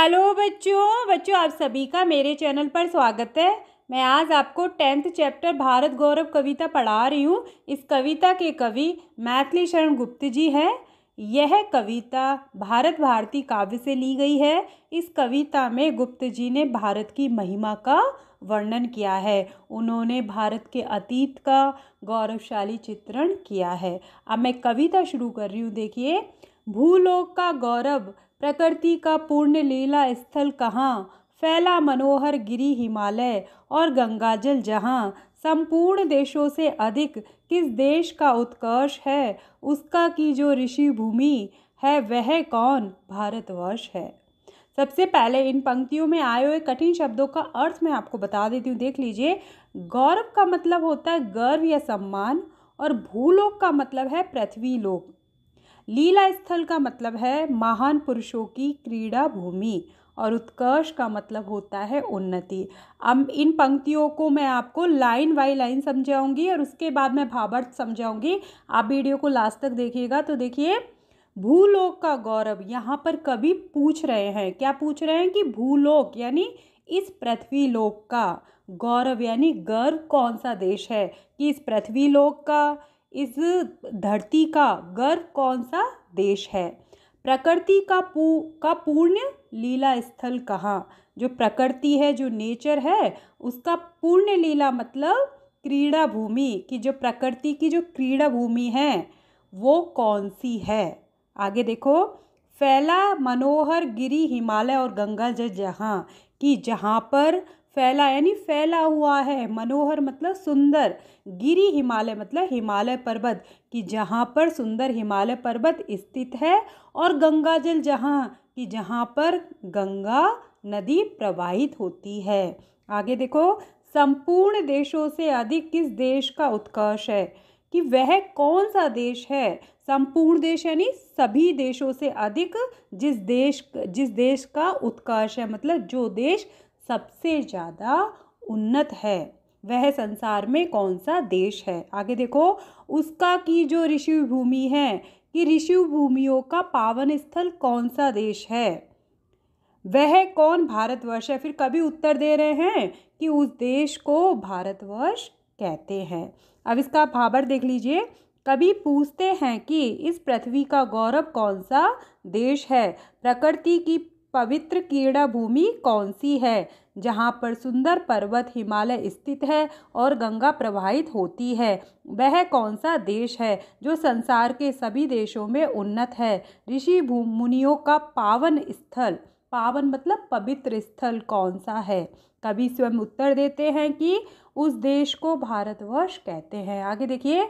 Hello बच्चों बच्चों आप सभी का मेरे चैनल पर स्वागत है। मैं आज आपको 10th चैप्टर भारत गौरव कविता पढ़ा रही हूँ। इस कविता के कवि मैथिली शरण गुप्त जी हैं। यह कविता भारत भारती काव्य से ली गई है। इस कविता में गुप्त जी ने भारत की महिमा का वर्णन किया है। उन्होंने भारत के अतीत का गौरवशाली चित्रण किया है। अब मैं कविता शुरू कर रही हूँ। देखिए, भूलोक का गौरव, प्रकृति का पूर्ण लीला स्थल कहाँ, फैला मनोहर गिरी हिमालय और गंगाजल जहाँ, संपूर्ण देशों से अधिक किस देश का उत्कर्ष है, उसका की जो ऋषि भूमि है वह कौन, भारतवर्ष है। सबसे पहले इन पंक्तियों में आए हुए कठिन शब्दों का अर्थ मैं आपको बता देती हूँ। देख लीजिए, गौरव का मतलब होता है गर्व या सम्मान, और भूलोक का मतलब है पृथ्वी लोक। लीला स्थल का मतलब है महान पुरुषों की क्रीड़ा भूमि, और उत्कर्ष का मतलब होता है उन्नति। अब इन पंक्तियों को मैं आपको लाइन बाय लाइन समझाऊंगी और उसके बाद मैं भावार्थ समझाऊंगी। आप वीडियो को लास्ट तक देखिएगा। तो देखिए, भूलोक का गौरव, यहाँ पर कवि पूछ रहे हैं, क्या पूछ रहे हैं कि भूलोक यानी इस पृथ्वी लोक का गौरव यानी गर्व कौन सा देश है, कि इस पृथ्वी लोक का, इस धरती का गर्व कौन सा देश है। प्रकृति का पूर्ण लीला स्थल कहाँ, जो प्रकृति है, जो नेचर है, उसका पूर्ण लीला मतलब क्रीड़ा भूमि, कि जो प्रकृति की जो क्रीड़ा भूमि है वो कौन सी है। आगे देखो, फैला मनोहर गिरी हिमालय और गंगा जल जहाँ, कि जहाँ पर फैला यानी फैला हुआ है, मनोहर मतलब सुंदर, गिरी हिमालय मतलब हिमालय पर्वत, कि जहाँ पर सुंदर हिमालय पर्वत स्थित है, और गंगा जल जहाँ, कि जहाँ पर गंगा नदी प्रवाहित होती है। आगे देखो, संपूर्ण देशों से अधिक किस देश का उत्कर्ष है, कि वह कौन सा देश है। संपूर्ण देश यानी सभी देशों से अधिक जिस देश का उत्कर्ष है, मतलब जो देश सबसे ज़्यादा उन्नत है, वह संसार में कौन सा देश है। आगे देखो, उसका की जो ऋषि भूमि है, कि ऋषि भूमियों का पावन स्थल कौन सा देश है, वह कौन, भारतवर्ष है। फिर कभी उत्तर दे रहे हैं कि उस देश को भारतवर्ष कहते हैं। अब इसका भावार्थ देख लीजिए। कभी पूछते हैं कि इस पृथ्वी का गौरव कौन सा देश है, प्रकृति की पवित्र क्रीड़ा भूमि कौन सी है, जहाँ पर सुंदर पर्वत हिमालय स्थित है और गंगा प्रवाहित होती है, वह कौन सा देश है जो संसार के सभी देशों में उन्नत है। ऋषि मुनियों का पावन स्थल, पावन मतलब पवित्र स्थल कौन सा है। कवि स्वयं उत्तर देते हैं कि उस देश को भारतवर्ष कहते हैं। आगे देखिए,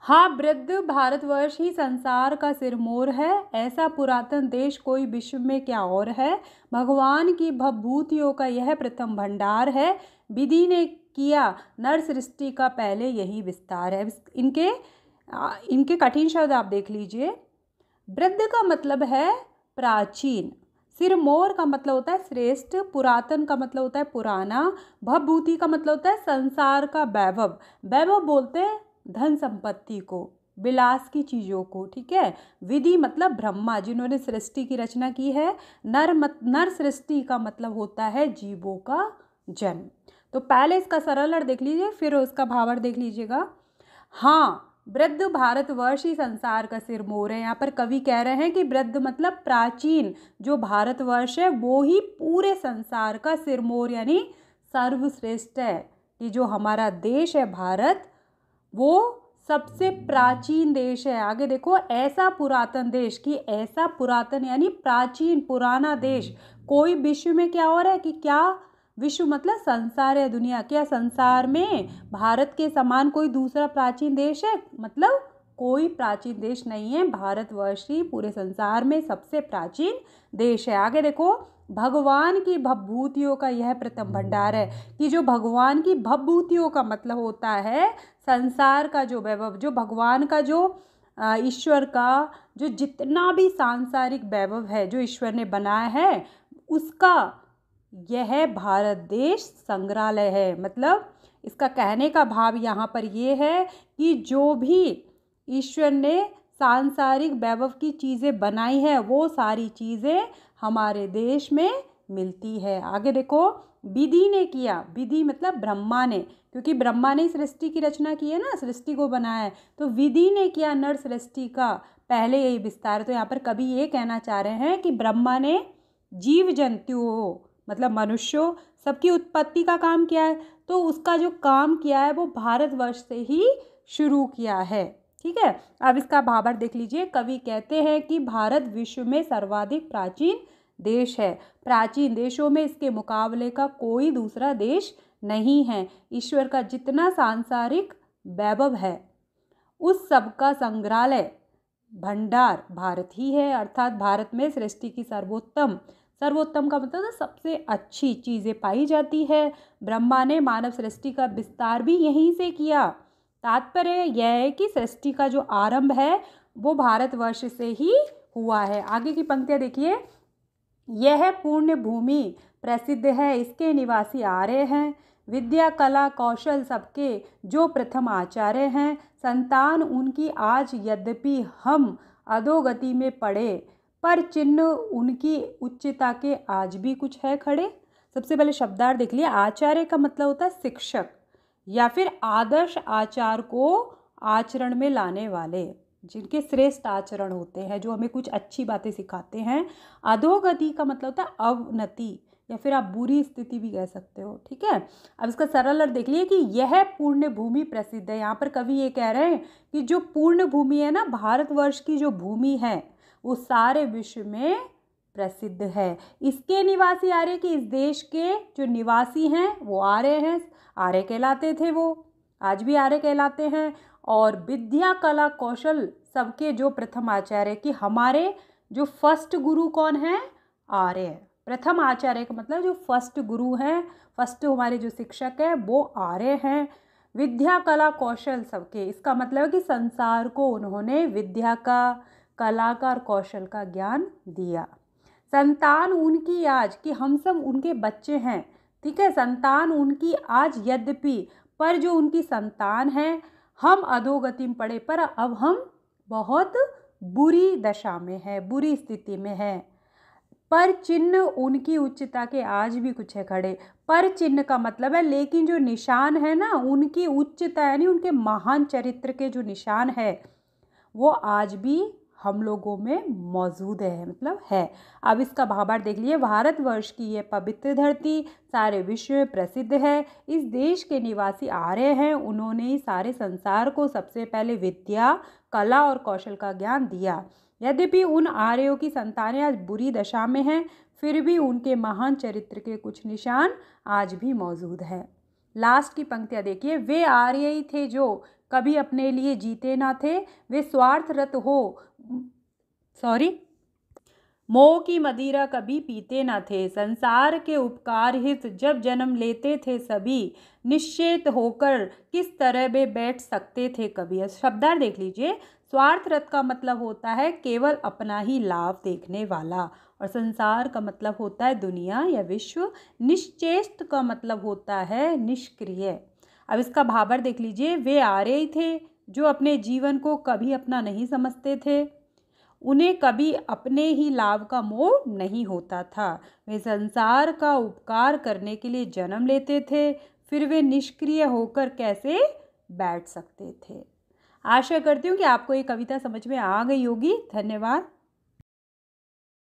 हाँ वृद्ध भारतवर्ष ही संसार का सिरमौर है, ऐसा पुरातन देश कोई विश्व में क्या और है। भगवान की भवभूतियों का यह प्रथम भंडार है, विधि ने किया नर सृष्टि का पहले यही विस्तार है। इनके कठिन शब्द आप देख लीजिए। वृद्ध का मतलब है प्राचीन, सिरमौर का मतलब होता है श्रेष्ठ, पुरातन का मतलब होता है पुराना, भवभूति का मतलब होता है संसार का वैभव। वैभव बोलते हैं धन संपत्ति को, विलास की चीज़ों को, ठीक है। विधि मतलब ब्रह्मा, जिन्होंने सृष्टि की रचना की है। नर सृष्टि का मतलब होता है जीवों का जन्म। तो पहले इसका सरल अर्थ देख लीजिए, फिर उसका भावार्थ देख लीजिएगा। हाँ, वृद्ध भारतवर्ष ही संसार का सिरमौर है। यहाँ पर कवि कह रहे हैं कि वृद्ध मतलब प्राचीन जो भारतवर्ष है वो ही पूरे संसार का सिरमौर यानी सर्वश्रेष्ठ है, कि जो हमारा देश है भारत वो सबसे प्राचीन देश है। आगे देखो, ऐसा पुरातन देश, कि ऐसा पुरातन यानी प्राचीन पुराना देश कोई विश्व में क्या हो रहा है, कि क्या विश्व मतलब संसार है, दुनिया, क्या संसार में भारत के समान कोई दूसरा प्राचीन देश है, मतलब कोई प्राचीन देश नहीं है। भारतवर्ष ही पूरे संसार में सबसे प्राचीन देश है। आगे देखो, भगवान की भवभूतियों का यह प्रथम भंडार है, कि जो भगवान की भवभूतियों का मतलब होता है संसार का जो वैभव, जो भगवान का जो ईश्वर का जो जितना भी सांसारिक वैभव है जो ईश्वर ने बनाया है, उसका यह भारत देश संग्रहालय है। मतलब इसका कहने का भाव यहाँ पर ये है कि जो भी ईश्वर ने सांसारिक वैभव की चीज़ें बनाई हैं वो सारी चीज़ें हमारे देश में मिलती है। आगे देखो, विधि ने किया, विधि मतलब ब्रह्मा ने, क्योंकि ब्रह्मा ने सृष्टि की रचना की है ना, सृष्टि को बनाया है, तो विधि ने किया नर सृष्टि का पहले यही विस्तार। तो यहाँ पर कवि ये कहना चाह रहे हैं कि ब्रह्मा ने जीव जंतुओं मतलब मनुष्यों सबकी उत्पत्ति का काम किया है, तो उसका जो काम किया है वो भारतवर्ष से ही शुरू किया है। ठीक है, अब इसका भावार्थ देख लीजिए। कवि कहते हैं कि भारत विश्व में सर्वाधिक प्राचीन देश है, प्राचीन देशों में इसके मुकाबले का कोई दूसरा देश नहीं है। ईश्वर का जितना सांसारिक वैभव है उस सब का संग्रहालय भंडार भारत ही है, अर्थात भारत में सृष्टि की सर्वोत्तम, सर्वोत्तम का मतलब सबसे अच्छी चीज़ें पाई जाती है। ब्रह्मा ने मानव सृष्टि का विस्तार भी यहीं से किया। तात्पर्य यह है कि सृष्टि का जो आरंभ है वो भारतवर्ष से ही हुआ है। आगे की पंक्तियाँ देखिए। यह पूर्ण भूमि प्रसिद्ध है, इसके निवासी आर्य हैं, विद्या कला कौशल सबके जो प्रथम आचार्य हैं। संतान उनकी आज यद्यपि हम अधोगति में पड़े, पर चिन्ह उनकी उच्चता के आज भी कुछ है खड़े। सबसे पहले शब्दार्थ देख लिया। आचार्य का मतलब होता है शिक्षक या फिर आदर्श आचार को आचरण में लाने वाले, जिनके श्रेष्ठ आचरण होते हैं, जो हमें कुछ अच्छी बातें सिखाते हैं। अधोगति का मतलब होता है अवनति या फिर आप बुरी स्थिति भी कह सकते हो। ठीक है, अब इसका सरल अर्थ देख लिए कि यह पूर्ण भूमि प्रसिद्ध है। यहाँ पर कवि ये कह रहे हैं कि जो पूर्ण भूमि है ना, भारतवर्ष की जो भूमि है वो सारे विश्व में प्रसिद्ध है। इसके निवासी आर्य, कि इस देश के जो निवासी हैं वो आर्य हैं, आर्य कहलाते थे, वो आज भी आर्य कहलाते हैं। और विद्या कला कौशल सबके जो प्रथम आचार्य, कि हमारे जो फर्स्ट गुरु कौन है, आर्य। प्रथम आचार्य का मतलब जो फर्स्ट गुरु हैं, फर्स्ट हमारे जो शिक्षक हैं वो आर्य हैं। विद्या कला कौशल सबके, इसका मतलब है कि संसार को उन्होंने विद्या का, कला का और कौशल का ज्ञान दिया। संतान उनकी आज, कि हम सब उनके बच्चे हैं। ठीक है, संतान उनकी आज यद्यपि, पर जो उनकी संतान है, हम अधोगति में पड़े, पर अब हम बहुत बुरी दशा में है, बुरी स्थिति में है। पर चिन्ह उनकी उच्चता के आज भी कुछ है खड़े। पर चिन्ह का मतलब है लेकिन जो निशान है ना, उनकी उच्चता यानी उनके महान चरित्र के जो निशान है वो आज भी हम लोगों में मौजूद है, मतलब है। अब इसका भावार्थ देख लिए। भारतवर्ष की यह पवित्र धरती सारे विश्व में प्रसिद्ध है। इस देश के निवासी आर्य हैं, उन्होंने ही सारे संसार को सबसे पहले विद्या कला और कौशल का ज्ञान दिया। यद्यपि उन आर्यों की संतानें आज बुरी दशा में हैं, फिर भी उनके महान चरित्र के कुछ निशान आज भी मौजूद हैं। लास्ट की पंक्तियाँ देखिए। वे आर्य ही थे जो कभी अपने लिए जीते ना थे, वे स्वार्थरत हो मोह की मदिरा कभी पीते ना थे। संसार के उपकार हित जब जन्म लेते थे सभी, निश्चेत होकर किस तरह वे बैठ सकते थे कभी। शब्दार्थ देख लीजिए। स्वार्थरत का मतलब होता है केवल अपना ही लाभ देखने वाला, और संसार का मतलब होता है दुनिया या विश्व। निश्चेष्ट का मतलब होता है निष्क्रिय। अब इसका भावार्थ देख लीजिए। वे आर्य ही थे जो अपने जीवन को कभी अपना नहीं समझते थे, उन्हें कभी अपने ही लाभ का मोह नहीं होता था। वे संसार का उपकार करने के लिए जन्म लेते थे, फिर वे निष्क्रिय होकर कैसे बैठ सकते थे। आशा करती हूँ कि आपको ये कविता समझ में आ गई होगी। धन्यवाद।